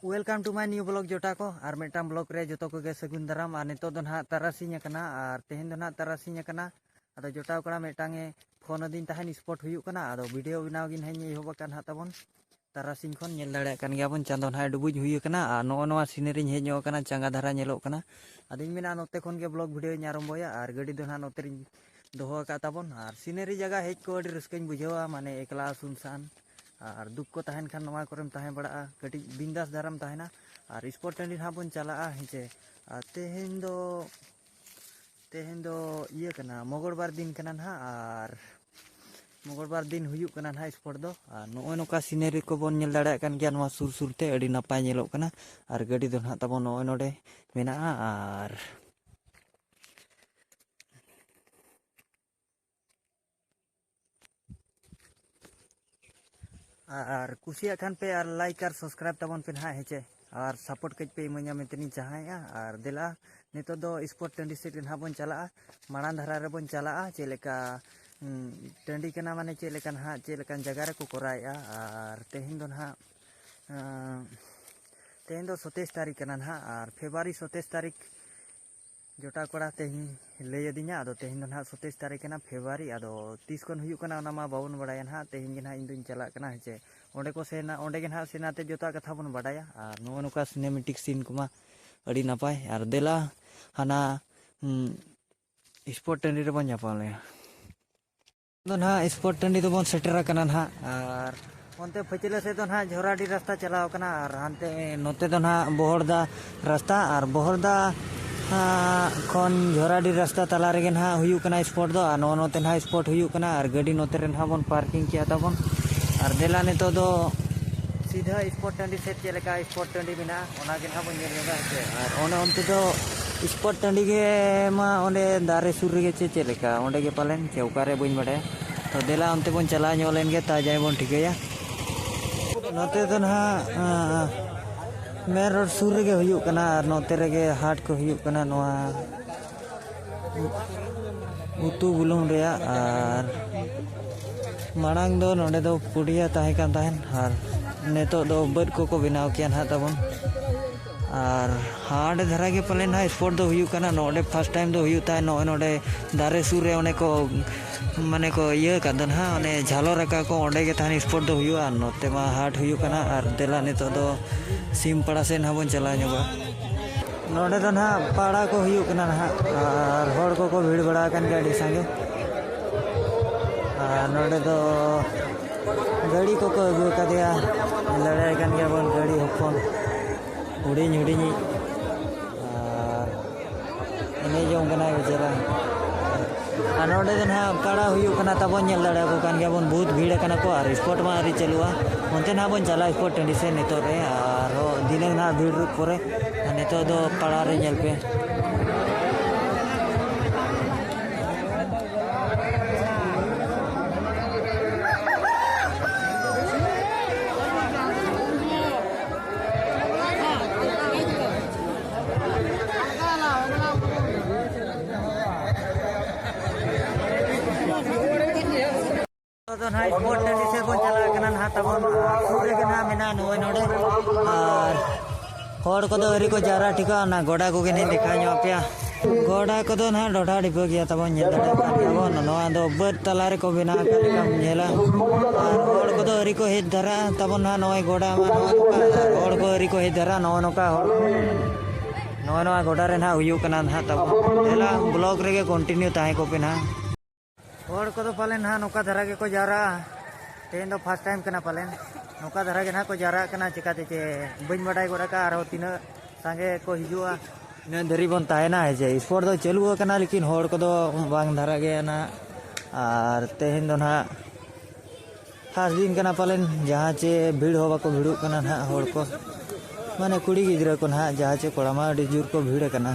welcome to my new blog जोटा को और मेटाम ब्लॉग रे जो को सगुन दाराम और नितो ना तारासिंग और तेहन ना तारासिंग अद जोटा कड़ा मेटांगे फोन दिन तहन स्पॉट हुयुकना अद वीडियो बनाव गिन हई एहबकान हाताबन तारासिंग खन नेल दाड़े कान गयाबन चांदो ना डुबुज हुयुकना और नो सीनरी हेज ᱧᱚᱜ चांगा धारा नेलोकना अदिन मेना नोते खन के ब्लॉग वीडियो आरम्भया और गाड़ी दो ना नोते दोहो का ताबन और सीनरी जगह हेज को अडी रस्काኝ बुझावा माने एकला सुनसान और दुख को तहन खान नवा करम तहन बड़ा कटी बिंदास दाराम तहना और स्पोर्ट टंडी हाँ बन चला हेचे तेहन दो ये कना मंगलबार दिन कना ना और मंगलबार दिन हुयुक कना ना स्पोर्ट दो और नोय नोका सीनरी को बन नेल दाड़ा कान गया नवा सुर सुरते अडी नपाय नेलोक कना और गाड़ी दो ना तबो नोय नोडे मेना और कुसिया खान पे और लाइक और सब्सक्राइब तबन पे हाँ हेचे और सपोर्ट कज पे इमाया मेतनी चाहे और देला नितो दो स्पोर्ट टंडी सेट हाँ बन चला माड़ा धारा रे बन चला चेलेका टंडी कना माने चेलेका हाँ चेलेका जगह रे को कराया और तेहन दो ना तेहन दो 27 तारीख कना ना और फेब्रुआरी 27 तारीख जोटा कड़ा तेहन लैदिना अदो तेहन दो ना 27 तारीख कना फेब्रुआरी अदो 30 खन हुयुकना ओना मा बाबन बड़ाया ना तेहन गे ना इन दुन चला कना हेचे ओंडे को सेना ओंडे गे ना सेनाते जोता कथा बन बड़ाया और नो नोका सिनेमेटिक सीन कुमा अड़ी नपाय और देला हाना स्पोर्ट टंडी रे बन जापाले दो ना स्पोर्ट टंडी दो बन सेटर कना ना और ओनते फचिले से दो ना झोराडी रास्ता चलाव कना और हानते नोते दो ना बोहरदा रास्ता और बोहरदा खन झोराडी रास्ता तला रे ना हुयुकना स्पोर्ट दो और नो नोते ना स्पोर्ट हुयुकना और गाड़ी नोते रे ना बन पार्किंग किया तबन और देला नितो दो सीधा स्पोर्ट टंडी से चलेका स्पोर्ट टंडी बिना ओना के ना बन नेलगा से और ओने ओनते दो स्पोर्ट टंडी के मा ओंडे दारे सुर रे चे चलेका ओंडे के पालेन चौकारे बइन बड़े तो देला ओनते बन चला ᱧᱚᱞᱮᱱ गे ता जाय बन ठिकया नोते दो ना मेन रोड सुर रे हुयुकना और नोते रे हाट को हुयुकना नोआ उतु बुलुंग रे और मांग दो नोडे दो पुड़िया ताहे कान ताहेन और नेतो दो बद को बनाव किया ना तबन और हाड धरा के पले ना स्पोर्ट दो हुयुकना नोडे फर्स्ट टाइम दो हुयुता नो नोडे दारे सुर रे ओने को माने को ये कादन हा ओने झालो रका को ओंडे के थानी स्पोर्ट दो हुयुआ नोते मा हाट हुयुकना और देला नेतो दो सिमपड़ा से ना बन चला ᱧᱚᱜᱟ नोडे दो ना पाड़ा को हुयुकना ना और होड़ को भीड़ बड़ा कान गाड़ी संगे और नोडे दो गाड़ी को अगू कदिया लड़ाई कान गया बन गाड़ी हफन हुडिंग हुडिंग और इने जों कना बेचारा और नोडे दो ना पाड़ा हुयुकना तबन नेल दाड़ा को कान गया बन बहुत भीड़ कना को और स्पोर्ट मा आरी चलुआ ओनते ना बन चला स्पोर्ट टंडी से नितो रे और दिने ना भीड़ करे नितो दो पाड़ा रे नेल पे तो ना स्पोर्ट टंडी से बन चला कना ना तबन सुर रे ना मेना नोय नोडे और होड़ को हरी को जारा ठिका ना गोडा को ने देखा ᱧᱚᱜ पे गोडा को ना डोडा डिपो गया तबन नेल दाड़ा तबन नोआ दो बद तला रे को बिना का नेला और होड़ को हरी को हेज धरा तबन ना नोय गोडा मा होड़ को हरी को हेज धरा नो नोका नोआ गोडा रे ना हुयुकना ना तबन देला ब्लॉग रे कंटिन्यू ताहे को पे ना होड़ को पालेन हाँ नौका धरा के को जारा तेहन दो फर्स्ट टाइम कना पालेन नौका धरा के ना को जारा कना चिकाते चे बन बड़ाई गोड़ा का और तीन संगे को हिजुआ इन धरी बन ताहेना है जे स्पोर्ट दो चलू कना लेकिन होड़ को बांग धरा गया ना और तेहन दो ना फर्स्ट दिन कना पालेन जहाँ चे भीड़ होवा को भीड़ू कना ना होड़ को माने कुड़ी गिद्रा को ना जहाँ चे कोड़ा मा अडी जोर को भीड़ कना